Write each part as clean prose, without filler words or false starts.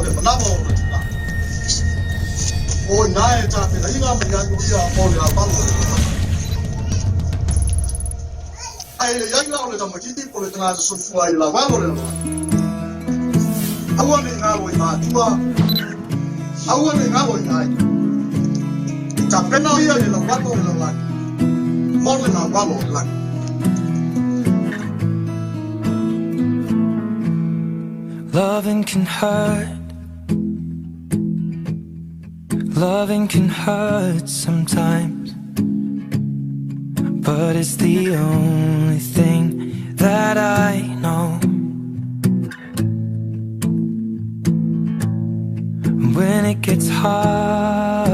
过的不那么了。我哪一家的那个没有有我了帮我。哎，ยังเราเลยทำมาที่ที่คนจะงานสุดฟ้าอยู่ละว่าเลยละเอาวันนี้งานวันมาที่ว่าเอาวันนี้งานวันไหนจับเป็นเอาเยอะเลยละว่าเลยละมองเลยละว่าเลยละ Loving can hurt. Loving can hurt sometimes, but it's the only thing that I know. When it gets hard,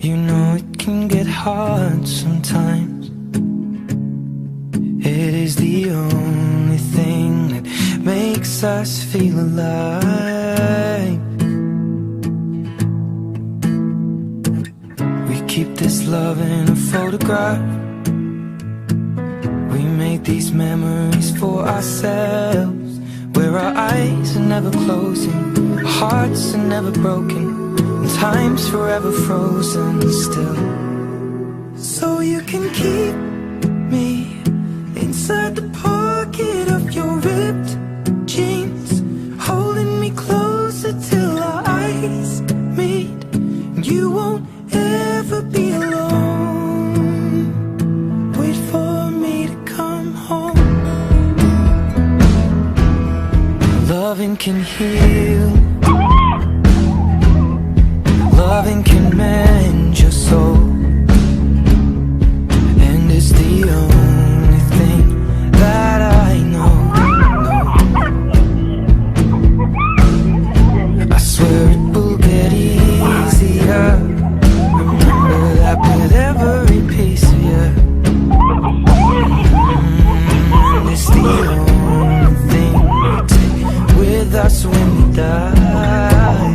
you know it can get hard sometimes. It is the only thing that makes us feel alive. We keep this love in a photograph. We made these memories for ourselves, where our eyes are never closing, our hearts are never broken, and time's forever frozen still. So you can keep me inside the pocket of your ripped jeans, holding me closer till our eyes meet. You won't ever be alone. Wait for me to come home. Loving can heal. Loving can mend your soul, and it's the only thing that I know. I swear it will get easier. Remember that with every piece of you. And it's the only thing we take with us when we die.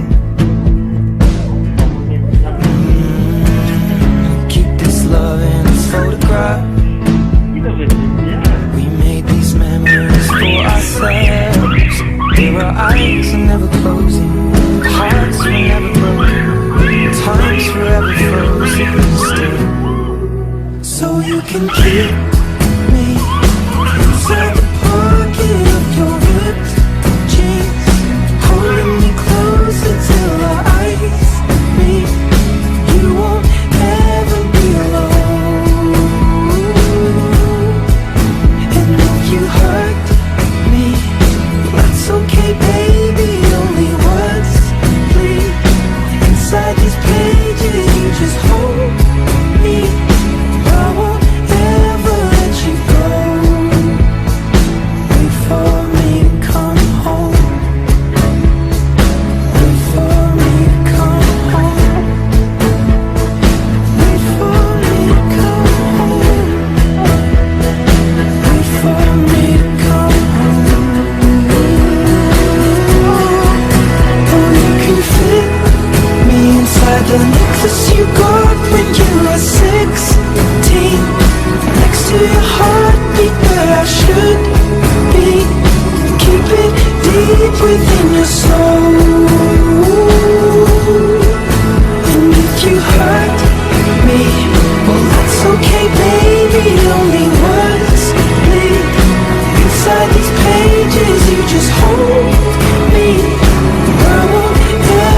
Keep this love in its photograph. We made these memories for ourselves, where our eyes are never closing, hearts were never broken, time's forever frozen still. So you can keep me inside the pocket of your ripped jeans, holding me closer till our eyes meet. You won't ever be alone. And if you hurt me, that's okay, baby. Only words bleed inside these pages. You just hold me. I won't ever let you go. Wait for me to come home. Wait for me to come home. Wait for me to come home. Wait for me to come home. Oh, you can fit me inside the necklace you got when you were 16, next to your heartbeat where I should be. Keep it deep within your soul. And if you hurt me, well that's okay, baby. Only words bleed inside these pages. You just hold me. I won't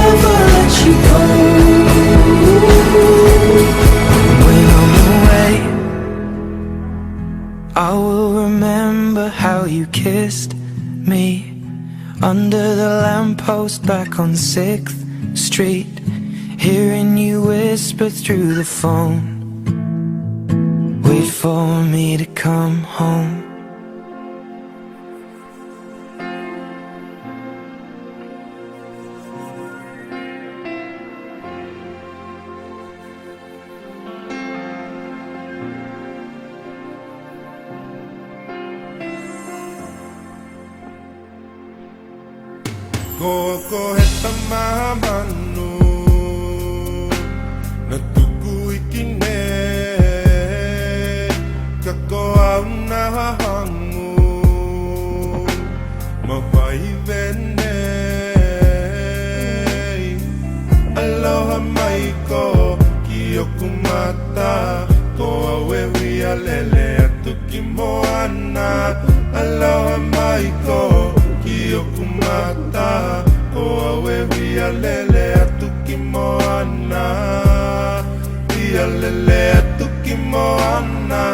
ever let you go. When I'm away, I will remember how you kissed me under the lamppost back on 6th Street, hearing you whisper through the phone. Wait for me to come home. Koko heta mahamanu na tuku ikine kako au na hangu mawai vene aloha mai ko ki oku mata ko awe wia lele atu ki moana aloha mai ko ki oku mata ko awe wia lele atu ki moana wia lele atu ki moana.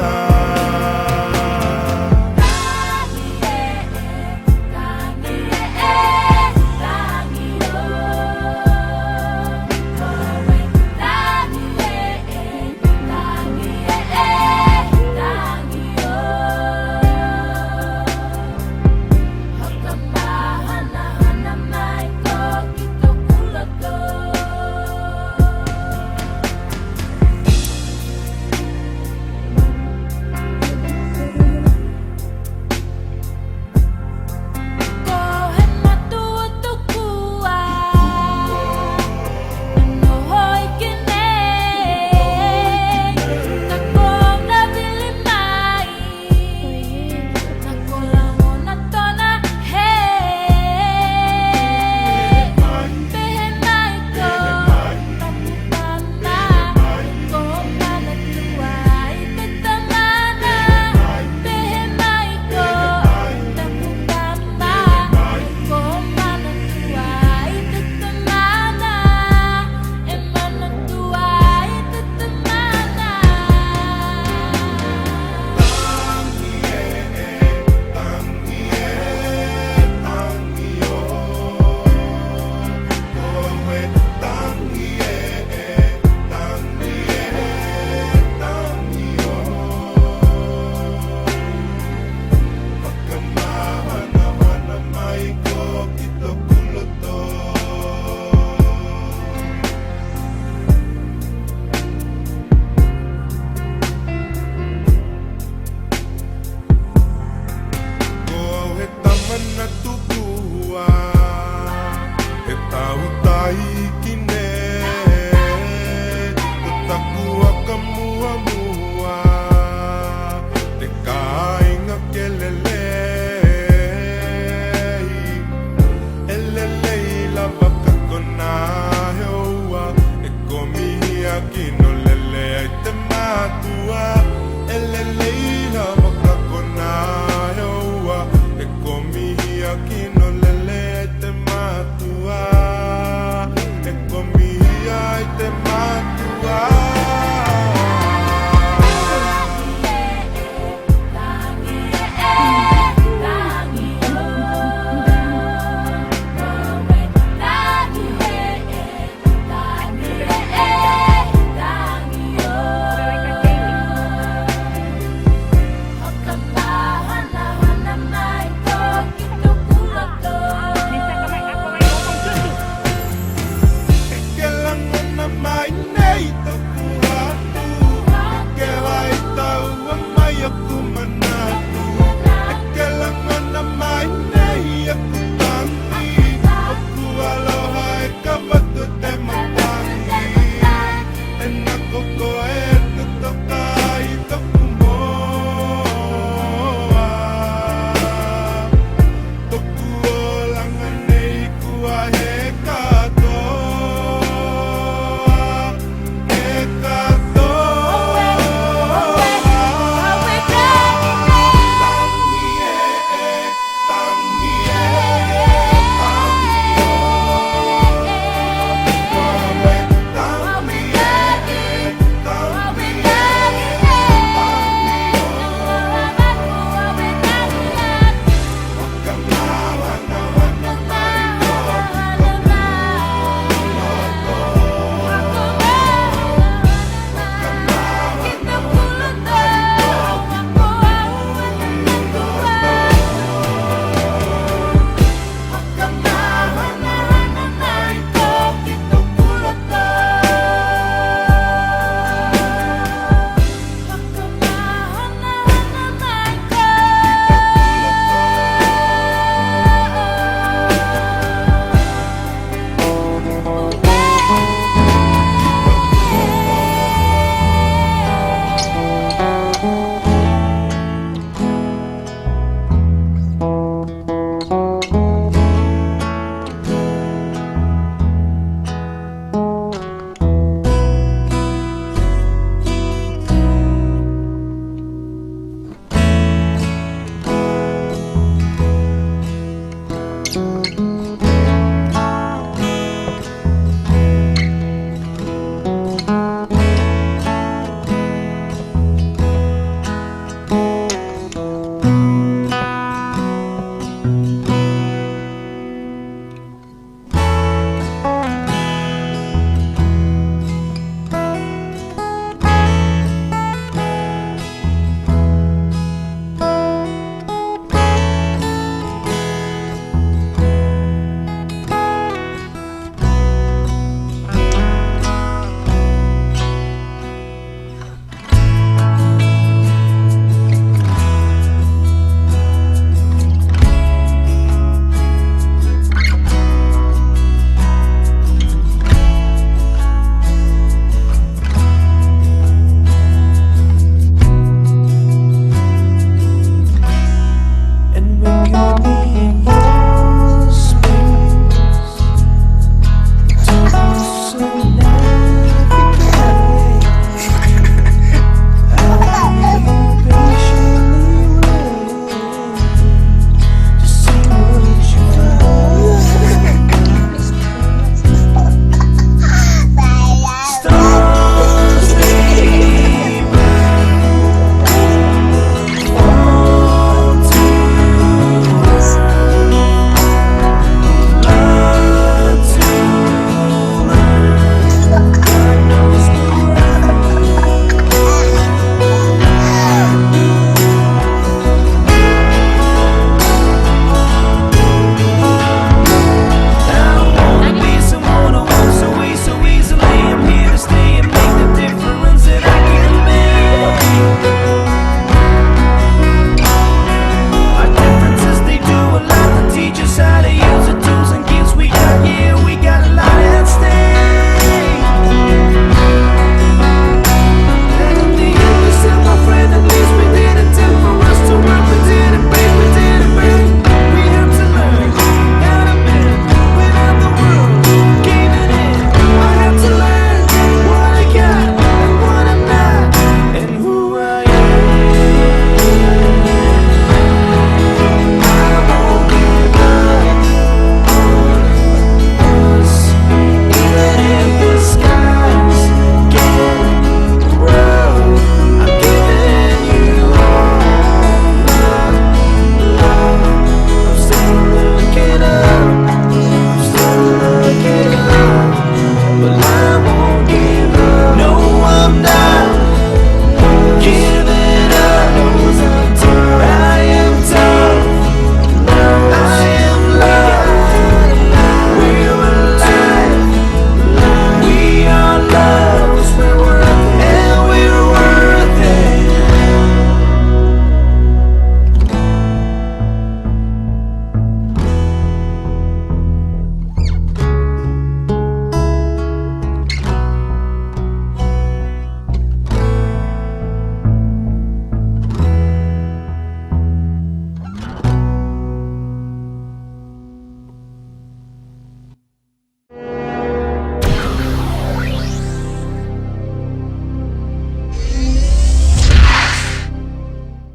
Taman na